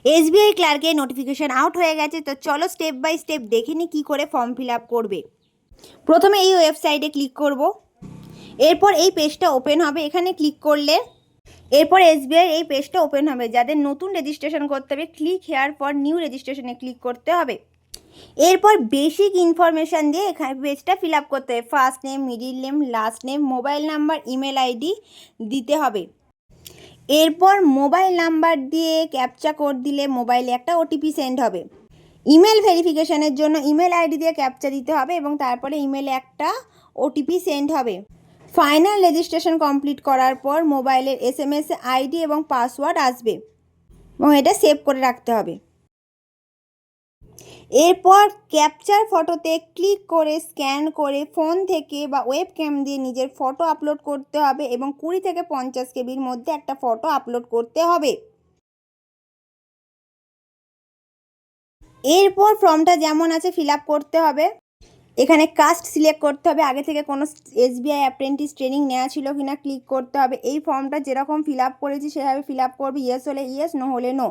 SBI ক্লার্কের notification out হয়ে গেছে। তো চলো স্টেপ বাই স্টেপ দেখে নিই কী করে ফর্ম ফিল আপ করবে। প্রথমে এই ওয়েবসাইটে ক্লিক করব, এরপর এই পেজটা ওপেন হবে। এখানে ক্লিক করলে এরপর এসবিআই এই পেজটা ওপেন হবে। যাদের নতুন রেজিস্ট্রেশন করতে হবে, ক্লিক হেয়ার ফর নিউ রেজিস্ট্রেশনে ক্লিক করতে হবে। এরপর বেসিক ইনফরমেশান দিয়ে এখানে পেজটা ফিল আপ করতে হবে। First name, middle name, last name, mobile number, email ID দিতে হবে। এরপর মোবাইল নাম্বার দিয়ে ক্যাপচা কোড দিলে মোবাইলে একটা ওটিপি সেন্ড হবে। ইমেল ভেরিফিকেশানের জন্য ইমেল আইডি দিয়ে ক্যাপচা দিতে হবে এবং তারপরে ইমেলে একটা ওটিপি সেন্ড হবে। ফাইনাল রেজিস্ট্রেশন কমপ্লিট করার পর মোবাইলের SMS আইডি এবং পাসওয়ার্ড আসবে এবং এটা সেভ করে রাখতে হবে। এরপর ক্যাপচার ফটোতে ক্লিক করে স্ক্যান করে ফোন থেকে বা ওয়েব ক্যাম দিয়ে নিজের ফটো আপলোড করতে হবে এবং 20 থেকে 50 কেবির মধ্যে একটা ফটো আপলোড করতে হবে। এরপর ফর্মটা যেমন আছে ফিল আপ করতে হবে। এখানে কাস্ট সিলেক্ট করতে হবে, আগে থেকে কোনো এসবিআই অ্যাপ্রেন্টিস ট্রেনিং নেওয়া ছিল কিনা ক্লিক করতে হবে। এই ফর্মটা যেরকম ফিল আপ করেছি সেভাবে ফিল আপ করবে, ইয়েস হলে ইয়েস, নো হলে নো।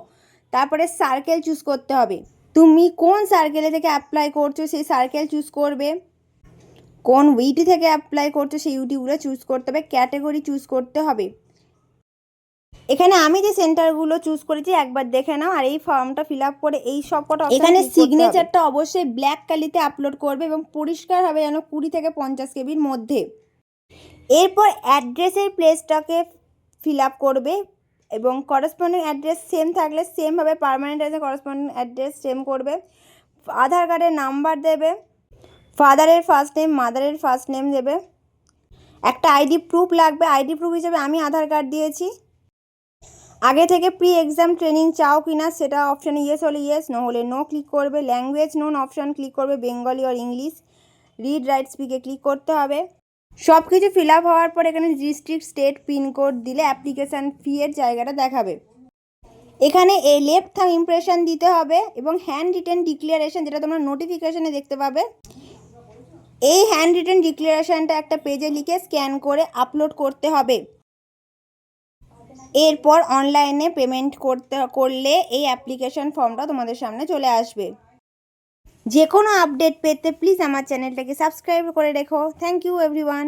তারপরে সার্কেল চুজ করতে হবে, তুমি কোন সার্কেলে থেকে অ্যাপ্লাই করছো সেই সার্কেল চুজ করবে। কোন ইউটি থেকে অ্যাপ্লাই করছো সেই ইউটিগুলো চুজ করতে হবে। ক্যাটাগরি চুজ করতে হবে। এখানে আমি যে সেন্টারগুলো চুজ করেছি একবার দেখে নাও। আর এই ফর্মটা ফিল আপ করে এই সব কটা এখানে সিগনেচারটা অবশ্যই ব্ল্যাক কালিতে আপলোড করবে এবং পরিষ্কার হবে যেন 20 থেকে 50 কেবির মধ্যে। এরপর অ্যাড্রেসের প্লেসটাকে ফিল আপ করবে এবং করসপন্ডিং অ্যাড্রেস সেম থাকলে সেমভাবে permanent address corresponding address same করবে। আধার কার্ডের নাম্বার দেবে, ফাদারের ফার্স্ট নেম, মাদারের ফার্স্ট নেম দেবে। একটা আইডি প্রুফ লাগবে, আইডি প্রুফ হিসেবে আমি আধার কার্ড দিয়েছি। আগে থেকে প্রি এক্সাম ট্রেনিং চাও কিনা সেটা অপশানে ইয়েস হলে ইয়েস, নো হলে নো ক্লিক করবে। ল্যাঙ্গুয়েজ নোন অপশান ক্লিক করবে, বেঙ্গলি আর ইংলিশ। রিড রাইট স্পিকে ক্লিক করতে হবে। সব কিছু ফিল আপ হওয়ার পর এখানে ডিস্ট্রিক্ট, স্টেট, পিনকোড দিলে অ্যাপ্লিকেশান ফি এর জায়গাটা দেখাবে। এখানে এই লেফট থাম ইমপ্রেশন দিতে হবে এবং হ্যান্ড রিটেন ডিক্লারেশন, যেটা তোমরা নোটিফিকেশানে দেখতে পাবে, এই হ্যান্ড রিটেন ডিক্লারেশনটা একটা পেজে লিখে স্ক্যান করে আপলোড করতে হবে। এরপর অনলাইনে পেমেন্ট করলে এই অ্যাপ্লিকেশন ফর্মটা তোমাদের সামনে চলে আসবে। যে কোনো আপডেট পেতে প্লিজ আমার চ্যানেলটাকে সাবস্ক্রাইব করে রেখো। Thank you everyone.